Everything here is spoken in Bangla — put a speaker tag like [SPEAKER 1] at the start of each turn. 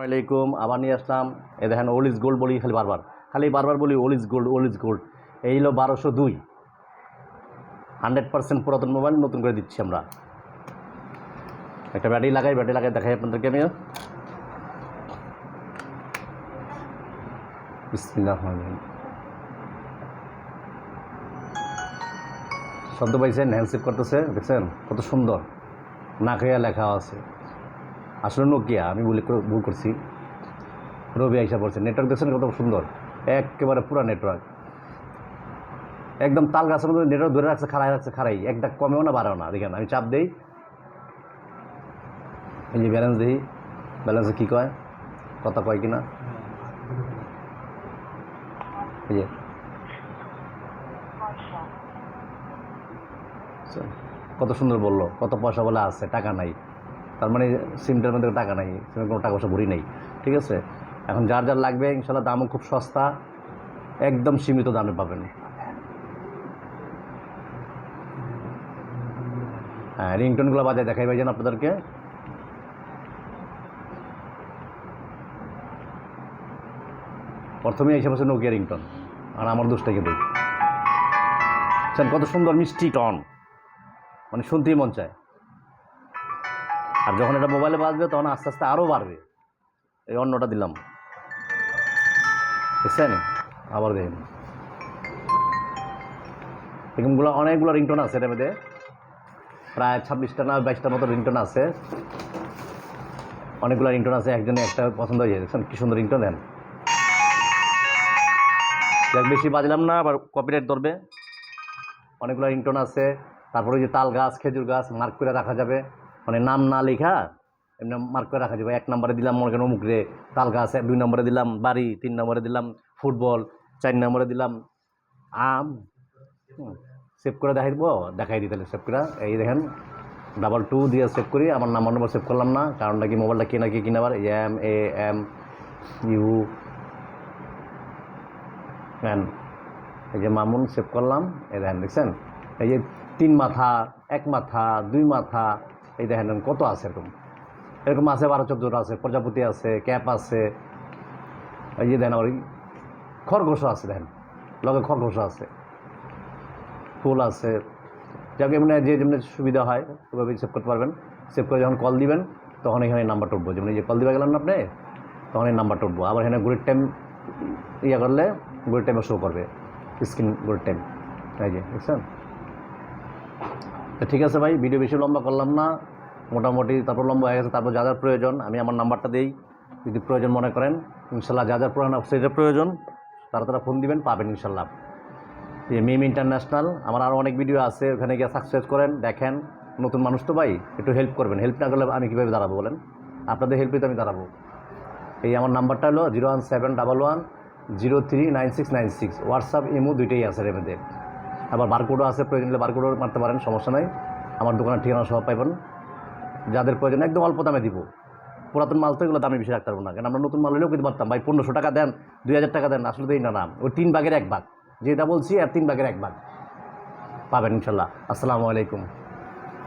[SPEAKER 1] আসসালামাইকুম। আবার নিয়ে আসলাম এ দেখেন ওল্ড ইজ গোল্ড বলি, খালি বারবার বলি old is gold, old is gold. এই হলো 1202 100% পুরাতন মোবাইল নতুন করে দিচ্ছি আমরা। একটা ব্যাটারি লাগাই দেখাই আপনাদেরকে আমি। বিসমিল্লাহির রহমানির রহিম। শব্দ পাইছেন? হ্যান্ডসেপ করতেছে, দেখছেন কত সুন্দর, না খেয়া লেখা আছে। আসলে নোকিয়া, আমি ভুল করছি। রবি আইসা পড়ছে। নেটওয়ার্ক দেখছেন কত সুন্দর, একেবারে পুরা নেটওয়ার্ক, একদম তাল গাছের মধ্যে নেটওয়ার্ক ধরে রাখছে, খাড়াই, একটা কমেও না বাড়েও না। দেখেন আমি চাপ দেই, এই যে ব্যালেন্স দিই, ব্যালেন্সে কী কয়, কথা কয় কিনা, এই যে কত সুন্দর বললো, কত পয়সা বলে আছে, টাকা নাই। তার মানে সিমটার মধ্যে টাকা নাই, সিমের কোনো টাকা পয়সা ভরি নেই। ঠিক আছে, এখন যার যার লাগবে ইনশাল্লাহ দামও খুব সস্তা, একদম সীমিত দামে পাবেন। হ্যাঁ, রিংটোনগুলো বাজায় দেখাই ভাইজান আপনাদেরকে। প্রথমেই এসে বসে নোকিয়া রিংটন, আর আমার দোষটাকে দিই। কত সুন্দর মিষ্টি টন, মানে শুনতেই মন চায়। আর যখন এটা মোবাইলে বাজবে তখন আস্তে আস্তে আরও বাড়বে। এই অন্যটা দিলাম, বুঝছেন? আবার দেখেন এরকমগুলো অনেকগুলো রিংটোন আছে এটার মধ্যে, প্রায় 26টা না 22টার মতো রিংটোন আছে। অনেকগুলো রিংটোন আছে, একজনে একটা পছন্দ হয়ে যায়। দেখছেন কী সুন্দর রিংটোন। দেন যাক, বেশি বাজলাম না, আবার কপিরাইট ধরবে। অনেকগুলো রিংটোন আছে। তারপরে যে তাল গাছ, খেজুর গাছ মার্ক করে রাখা যাবে, মানে নাম না লেখা এমনি মার্ক করে রাখা যাবে। 1 নম্বরে দিলাম মনে করেন অমুক রে তাল গাছ, 2 নম্বরে দিলাম বাড়ি, 3 নম্বরে দিলাম ফুটবল, 4 নম্বরে দিলাম আম। সেভ করে দেখাই দিই তাহলে সেভ করে। এই দেখেন 22 দিয়ে সেভ করি, আমার নম্বর সেভ করলাম না, কারণটা কি মোবাইলটা কিনা আবার MAMU ম্যান। এই যে মামুন সেভ করলাম। এই দেখেন, দেখছেন এই যে 3 মাথা, 1 মাথা, 2 মাথা, এই দেখেন কত আছে। এরকম আছে 12-14টা আছে, প্রজাপতি আছে, ক্যাপ আছে। এই যে দেখেন ওই খরগোশ আছে, দেখেন লগে খরগোশ আছে, ফুল আছে। যাকে মানে যে যেমনি সুবিধা হয় ওইভাবে সেভ করতে পারবেন। সেভ করে যখন কল দিবেন তখন এখানে নাম্বারটা উঠবো, যেমন এই যে কল দিবে গেলেন আপনি, তখন এই নাম্বারটা উঠবো। আবার এখানে ঘড়ির টাইম করলে ঘড়ির টাইমে শো করবে, স্ক্রিন ঘড়ির টাইম। এই যে দেখছেন। তো ঠিক আছে ভাই, ভিডিও বেশি লম্বা করলাম না, মোটামুটি তারপর লম্বা হয়ে গেছে। তারপর যা যার প্রয়োজন আমি আমার নাম্বারটা দিই, যদি প্রয়োজন মনে করেন ইনশাল্লাহ যা যার পুরানো সেটার প্রয়োজন তারা ফোন দিবেন, পাবেন ইনশাল্লাহ। এই মিম ইন্টারন্যাশনাল, আমার আরও অনেক ভিডিও আছে, ওখানে গিয়ে সাবস্ক্রাইব করেন, দেখেন। নতুন মানুষ তো ভাই, একটু হেল্প করবেন, হেল্প না করলে আমি কীভাবে দাঁড়াবো বলেন? আপনাদের হেল্পে তো আমি দাঁড়াবো। এই আমার নাম্বারটা হলো 01711039696। হোয়াটসঅ্যাপ ইমো দুইটাই আছে এর মধ্যে। আবার বারকোডও আছে, প্রয়োজন হলে বারকোডও মারতে পারেন, সমস্যা নাই। আমার দোকানের ঠিকানা সব পাইবেন। যাদের প্রয়োজন একদম অল্প দামে দিব। পুরাতন মাল তো এগুলো দামে বেশি রাখতে পারবো না, কারণ আমরা নতুন মাল হলেও কিনতে পারতাম ভাই 1500 টাকা দেন, 2000 টাকা দেন, আসলে তো এই না, ওই 3 ভাগের 1 ভাগ যেটা বলছি, আর 3 ভাগের 1 ভাগ পাবেন ইনশাল্লাহ। আসসালামু আলাইকুম।